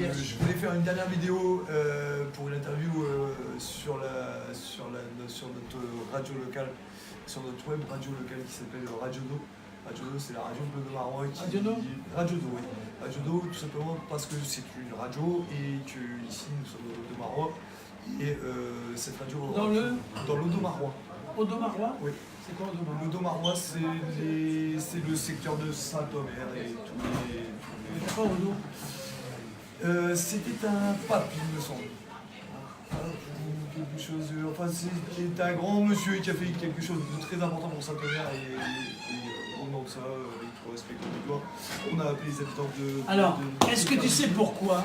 je voulais faire une dernière vidéo pour une interview sur notre radio locale, sur notre web radio locale qui s'appelle Radio Do. Radio Do, c'est la radio Bleu de Marois. Radio Do, oui. Radio Do, tout simplement parce que c'est une radio et que ici nous sommes au Marois. Et cette radio dans l'Audomarois. Audomarois? Oui. C'est quoi Audomarois? L'Audomarois, c'est le secteur de Saint-Omer et tous les... Pourquoi Audo? C'était un pape, il me semble. Quelque chose, enfin, c'était un grand monsieur qui a fait quelque chose de très important pour Saint-Omer et au nom de ça, avec tout le respect qu'on lui doit, on a appelé les habitants de... Alors, est-ce que tu sais pourquoi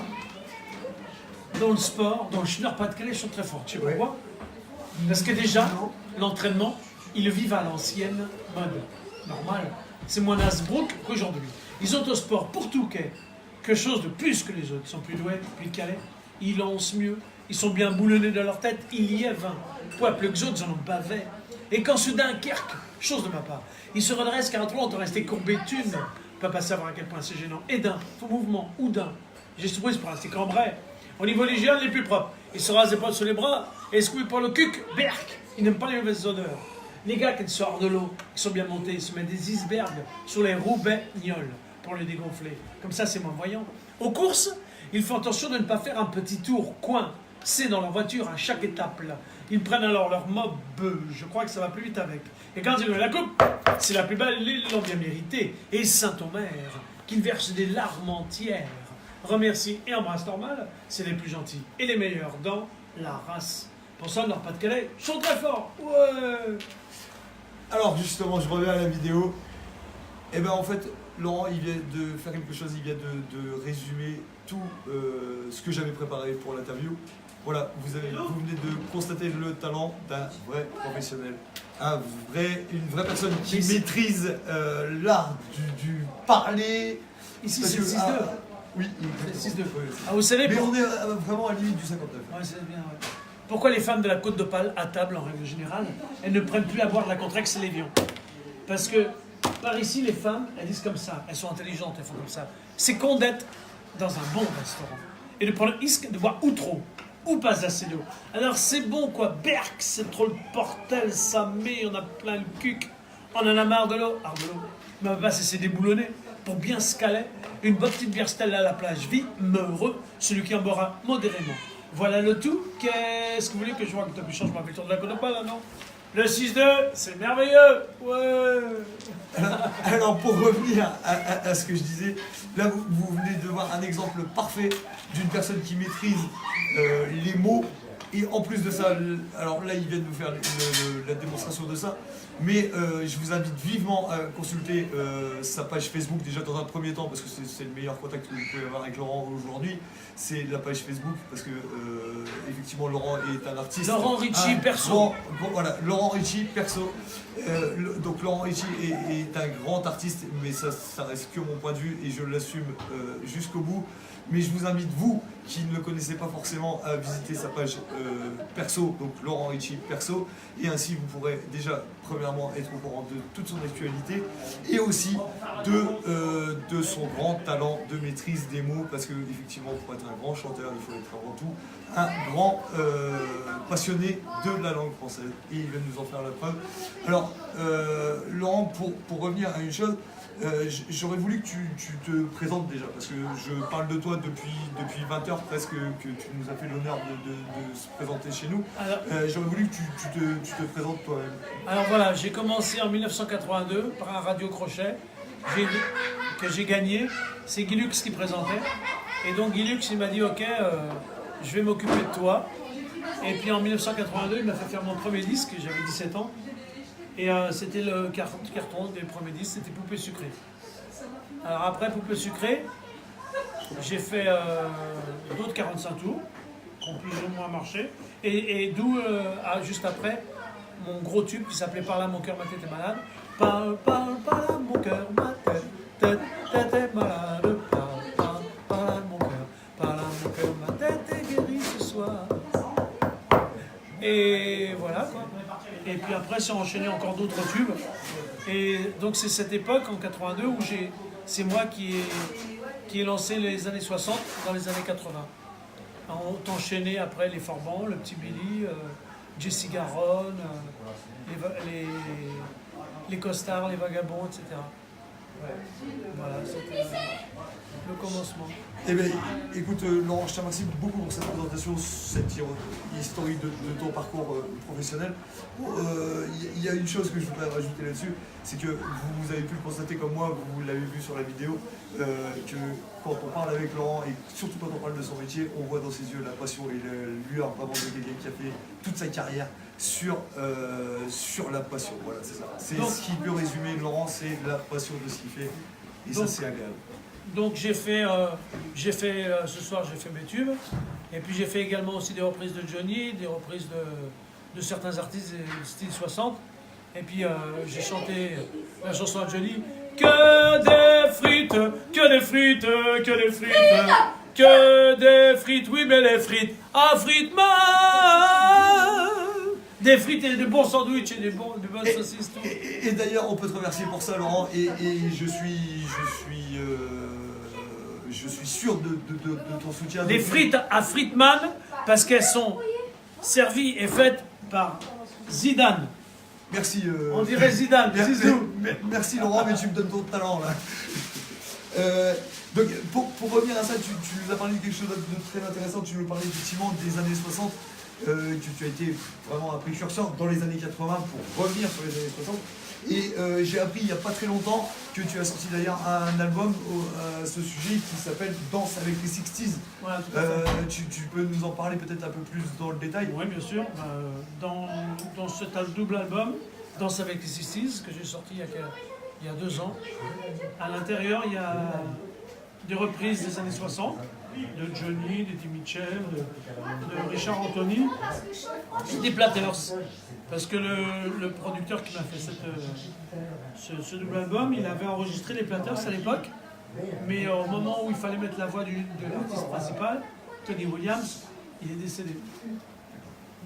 dans le sport, dans le Nord-Pas-de-Calais, ils sont très forts? Tu sais pourquoi? Parce que déjà, l'entraînement, ils le vivent à l'ancienne mode. Normal. C'est moins Nasbrook qu'aujourd'hui. Ils ont au sport pour tout quelque chose de plus que les autres. Ils sont plus doués, plus calais. Ils lancent mieux. Ils sont bien boulonnés dans leur tête. Il y a 20. Quoi, plus que les autres, ils en ont bavé. Et quand soudain, Kirk, chose de ma part, ils se redressent car à trop longtemps resté courbé thune. On ne peut pas savoir à quel point c'est gênant. Et d'un faux mouvement ou d'un j'ai surprise pour rester cambré. Au niveau légion, les plus propres. Ils se rasent les poils sur les bras et secoués pour le cuc. Berk. Ils n'aiment pas les mauvaises odeurs. Les gars qui sortent de l'eau, qui sont bien montés, ils se mettent des icebergs sur les roubignoles pour les dégonfler. Comme ça, c'est moins voyant. Aux courses, ils font attention de ne pas faire un petit tour coin. C'est dans leur voiture à chaque étape là. Ils prennent alors leur mob, je crois que ça va plus vite avec. Et quand ils ont la coupe, c'est la plus belle, ils l'ont bien mérité. Et Saint-Omer, qu'ils versent des larmes entières, remercie et embrasse normal, c'est les plus gentils et les meilleurs dans la race. Pour ça, Nord-Pas-de-Calais sont très forts. Ouais. Alors justement, je reviens à la vidéo. Et ben en fait, Laurent, il vient de faire quelque chose, il vient de résumer tout ce que j'avais préparé pour l'interview. Voilà, vous venez de constater le talent d'un vrai professionnel. Une vraie personne qui maîtrise l'art du parler. Ici, c'est le 6-2. Oui, c'est le 6-2. Ah, vous savez, mais on est vraiment à la limite du 59. Ouais, c'est bien, ouais. Pourquoi les femmes de la Côte d'Opale, à table en règle générale, elles ne prennent plus à boire de la Contrex et l'Évian? Parce que par ici, les femmes, elles disent comme ça, elles sont intelligentes, elles font comme ça. C'est con d'être dans un bon restaurant et de prendre le risque de boire ou trop, ou pas assez d'eau. Alors c'est bon quoi, berk, c'est trop le portel, ça met, on a plein le cuc, on en a marre de l'eau. Alors de l'eau, mais on va pas cesser déboulonner pour bien se caler. Une bonne petite bière Stella à la plage, vie, heureux, celui qui en boira modérément. Voilà le tout. Qu'est-ce que vous voulez que je vois que tu as pu changer ma tour de la Côte d'Opale là, non? Le 6-2, c'est merveilleux. Ouais. Alors pour revenir à ce que je disais, là vous venez de voir un exemple parfait d'une personne qui maîtrise les mots. Et en plus de ça, alors là ils viennent de faire la démonstration de ça, mais je vous invite vivement à consulter sa page Facebook déjà dans un premier temps parce que c'est le meilleur contact que vous pouvez avoir avec Laurent aujourd'hui, c'est la page Facebook parce que effectivement Laurent est un artiste. Laurent Ritchie perso. Voilà, Laurent Ritchie perso. Donc Laurent Ritchie est un grand artiste, mais ça reste que mon point de vue et je l'assume jusqu'au bout. Mais je vous invite, vous, qui ne le connaissez pas forcément, à visiter sa page perso, donc Laurent Ritchie perso, et ainsi vous pourrez déjà, premièrement, être au courant de toute son actualité, et aussi de son grand talent de maîtrise des mots, parce que effectivement, pour être un grand chanteur, il faut être avant tout un grand passionné de la langue française, et il va nous en faire la preuve. Alors, Laurent, pour revenir à une chose, j'aurais voulu que tu te présentes déjà, parce que je parle de toi depuis 20 heures presque, que tu nous as fait l'honneur de se présenter chez nous. J'aurais voulu que tu te présentes toi-même. Alors voilà, j'ai commencé en 1982 par un radio crochet que j'ai gagné. C'est Guy Lux qui présentait. Et donc Guy Lux, il m'a dit « Ok, je vais m'occuper de toi ». Et puis en 1982, il m'a fait faire mon premier disque, j'avais 17 ans. Et c'était le carton des premiers disques, c'était Poupée Sucrée. Alors après Poupée Sucrée, j'ai fait d'autres 45 tours, qui ont plus ou moins marché. Et d'où, juste après, mon gros tube qui s'appelait Par là mon cœur, ma tête est malade. Par là mon cœur, ma tête est malade. Par là mon cœur, ma tête est guérie ce soir. Et voilà quoi. Et puis après, c'est enchaîné encore d'autres tubes. Et donc c'est cette époque, en 82, où c'est moi qui qui est lancé les années 60, dans les années 80. On enchaîné après les Forbans, le petit Billy, Jesse Garonne, les costards, les vagabonds, etc. Voilà, c'était le commencement. Eh bien, écoute, Laurent, je te remercie beaucoup pour cette présentation, cette historique de ton parcours professionnel. Il y a une chose que je voudrais rajouter là-dessus, c'est que vous avez pu le constater comme moi, vous l'avez vu sur la vidéo, que quand on parle avec Laurent, et surtout quand on parle de son métier, on voit dans ses yeux la passion et le lueur vraiment de quelqu'un qui a fait toute sa carrière sur la passion. Voilà, c'est ça. C'est ce qui peut résumer Laurent, c'est la passion de ce qu'il fait, et ça c'est agréable. Donc ce soir j'ai fait mes tubes, et puis j'ai fait également aussi des reprises de Johnny, des reprises de certains artistes du style 60, et puis j'ai chanté la chanson à Johnny, que des frites, que des frites, que des frites, que des frites, oui mais les frites, à frites des frites et de bons sandwichs et de bonnes saucisses. Et d'ailleurs, on peut te remercier pour ça, Laurent, et je suis sûr de ton soutien. Les frites à Friedman, parce qu'elles sont servies et faites par Zidane. Merci. On dirait Zidane, Zizou. Merci Laurent, mais tu me donnes ton talent là. Donc pour revenir à ça, tu nous as parlé de quelque chose de très intéressant, tu nous parlais effectivement des années 60, que tu as été vraiment un précurseur dans les années 80 pour revenir sur les années 60. Et j'ai appris il n'y a pas très longtemps que tu as sorti d'ailleurs un album à ce sujet qui s'appelle Danse avec les 60s. Voilà, tout à fait. Tu peux nous en parler peut-être un peu plus dans le détail? Oui, bien sûr. Dans cet double album, Danse avec les 60s, que j'ai sorti il y a 2 ans, à l'intérieur, il y a des reprises des années 60, de Johnny, d'Eddie Mitchell, de Richard Anthony, et des Platters. Parce que le producteur qui m'a fait ce double album, il avait enregistré les Platters à l'époque, mais au moment où il fallait mettre la voix de l'artiste principal, Tony Williams, il est décédé.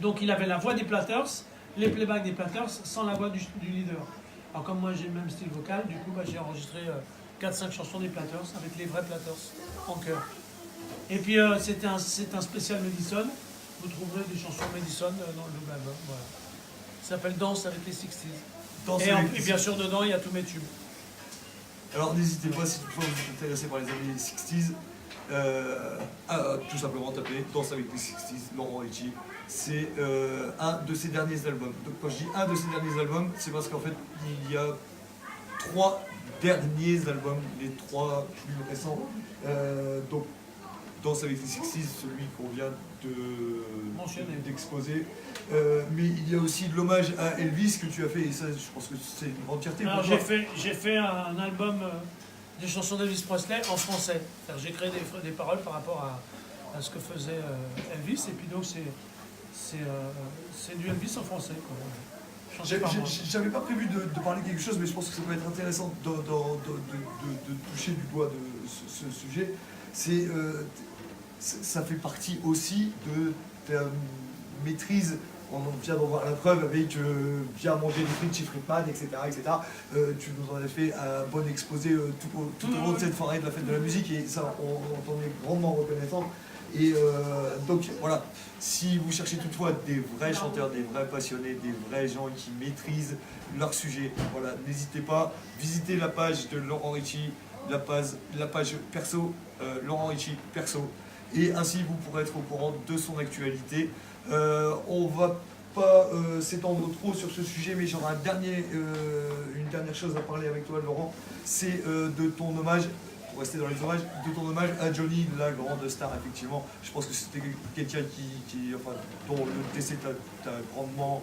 Donc il avait la voix des Platters, les playbacks des Platters, sans la voix du leader. Alors comme moi j'ai le même style vocal, du coup j'ai enregistré 4-5 chansons des Platters avec les vrais Platters en chœur. Et puis c'est un spécial Madison, vous trouverez des chansons Madison dans le double album. Voilà. Ça s'appelle Danse avec les 60s. Et bien sûr dedans il y a tous mes tubes. Alors n'hésitez pas, si toutefois vous êtes intéressé par les années 60s, à tout simplement taper Danse avec les 60s, Laurent Richie. C'est un de ses derniers albums. Donc quand je dis un de ses derniers albums, c'est parce qu'en fait il y a 3 derniers albums, les 3 plus récents. Donc Danse avec les 60s, celui qu'on vient d'exposer. Mais il y a aussi de l'hommage à Elvis que tu as fait, et ça je pense que c'est une grande fierté. Alors j'ai fait un album des chansons d'Elvis Presley en français. J'ai créé des paroles par rapport à ce que faisait Elvis, et puis donc c'est du Elvis en français. J'avais pas prévu de parler quelque chose, mais je pense que ça peut être intéressant de toucher du doigt de ce sujet. Ça fait partie aussi de ta maîtrise. On vient d'en voir la preuve avec bien manger des frites chez Friedman, etc. Tu nous en as fait un bon exposé tout au long de cette soirée de la fête de la musique, et ça, on t'en est grandement reconnaissant. Et donc voilà, si vous cherchez toutefois des vrais chanteurs, des vrais passionnés, des vrais gens qui maîtrisent leur sujet, voilà, n'hésitez pas, visitez la page de Laurent Richie, la page perso, Laurent Richie perso, et ainsi vous pourrez être au courant de son actualité. On va pas s'étendre trop sur ce sujet, mais j'aurai une dernière chose à parler avec toi, Laurent, c'est de ton hommage. Pour rester dans les hommages, de ton hommage à Johnny, la grande star, effectivement. Je pense que c'était quelqu'un dont le décès t'a grandement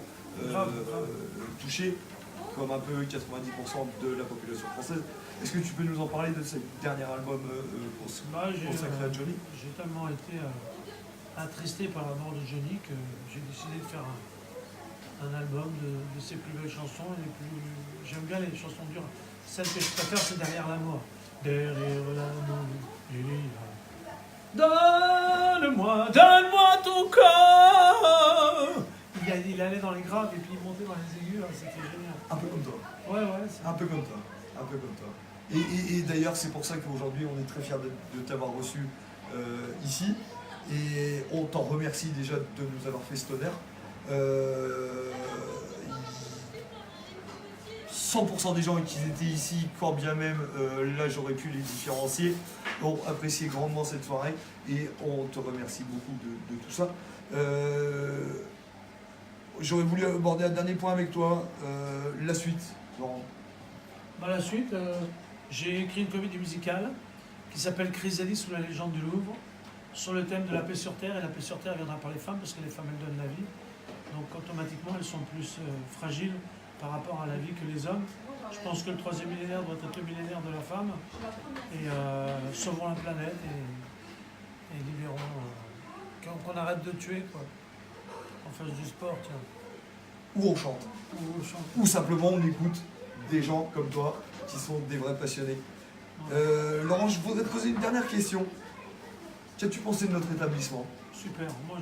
touché, comme un peu 90% de la population française. Est-ce que tu peux nous en parler de ce dernier album consacré à Johnny? J'ai tellement été attristé par la mort de Johnny que j'ai décidé de faire un album de ses plus belles chansons. J'aime bien les chansons dures. Celle que je préfère, c'est Derrière la mort. Derrière la mort, donne-moi ton corps. Il allait dans les graves et puis il montait dans les aigus, c'était génial. Un peu comme toi. Ouais. Un peu comme toi. Et d'ailleurs, c'est pour ça qu'aujourd'hui, on est très fiers de t'avoir reçu ici. Et on t'en remercie déjà de nous avoir fait cet honneur. 100% des gens qui étaient ici, quand bien même, là j'aurais pu les différencier, ont apprécié grandement cette soirée et on te remercie beaucoup de tout ça. J'aurais voulu aborder un dernier point avec toi, la suite, Laurent. Par la suite, j'ai écrit une comédie musicale qui s'appelle Chrysalide sous la légende du Louvre, sur le thème de la paix sur Terre, et la paix sur Terre viendra par les femmes, parce que les femmes, elles donnent la vie. Donc automatiquement, elles sont plus fragiles par rapport à la vie que les hommes. Je pense que le 3e millénaire doit être le millénaire de la femme, et sauvons la planète, et libérons, qu'on arrête de tuer, quoi. Qu'on fasse du sport, tiens. Ou on chante. Ou on chante. Ou simplement on écoute des gens comme toi, qui sont des vrais passionnés. Laurent, je voudrais te poser une dernière question. Qu'as-tu pensé de notre établissement? Super. Moi,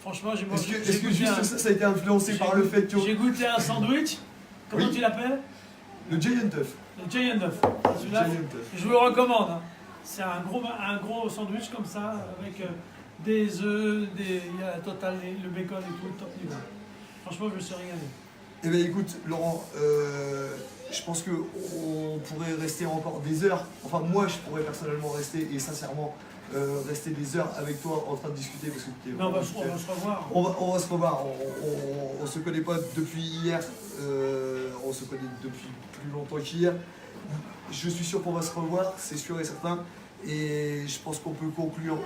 franchement, j'ai Est-ce que juste ça a été influencé par le fait que... J'ai goûté un sandwich. Comment Oui. tu l'appelles? Le Giant Œuf. Le Giant Œuf. Celui-là, Giant Œuf. je vous le recommande. Hein. C'est un gros sandwich comme ça, avec des œufs, il y a total, le bacon et tout, top niveau. Franchement, je me suis régalé. Eh bien écoute, Laurent, je pense qu'on pourrait rester encore des heures. Enfin, moi, je pourrais personnellement rester, et sincèrement, rester des heures avec toi en train de discuter. Parce que Mais on va se revoir. On va se revoir. On se connaît pas depuis hier. On se connaît depuis plus longtemps qu'hier. Je suis sûr qu'on va se revoir, c'est sûr et certain. Et je pense qu'on peut conclure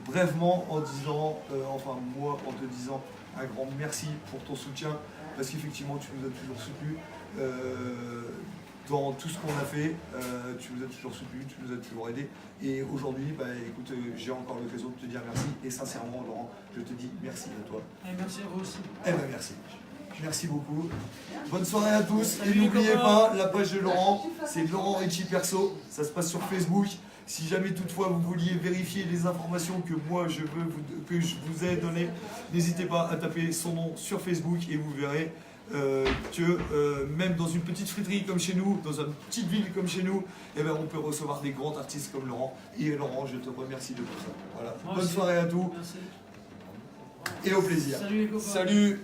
brèvement en disant, enfin moi en te disant un grand merci pour ton soutien, parce qu'effectivement tu nous as toujours soutenus dans tout ce qu'on a fait, tu nous as toujours soutenus, tu nous as toujours aidés. Et aujourd'hui, bah, écoute, j'ai encore l'occasion de te dire merci. Et sincèrement, Laurent, je te dis merci à toi. Et merci à vous aussi. Eh ben merci. Merci beaucoup. Bonne soirée à tous. Salut, et n'oubliez copains. pas, la page de Laurent, c'est Laurent Ricci Perso. Ça se passe sur Facebook. Si jamais toutefois vous vouliez vérifier les informations que moi que je vous ai données, n'hésitez pas à taper son nom sur Facebook et vous verrez que même dans une petite friterie comme chez nous, dans une petite ville comme chez nous, eh ben, on peut recevoir des grands artistes comme Laurent. Et Laurent, je te remercie de tout ça. Voilà. Bonne soirée à tous. Merci. Et au plaisir. Salut les copains. Salut.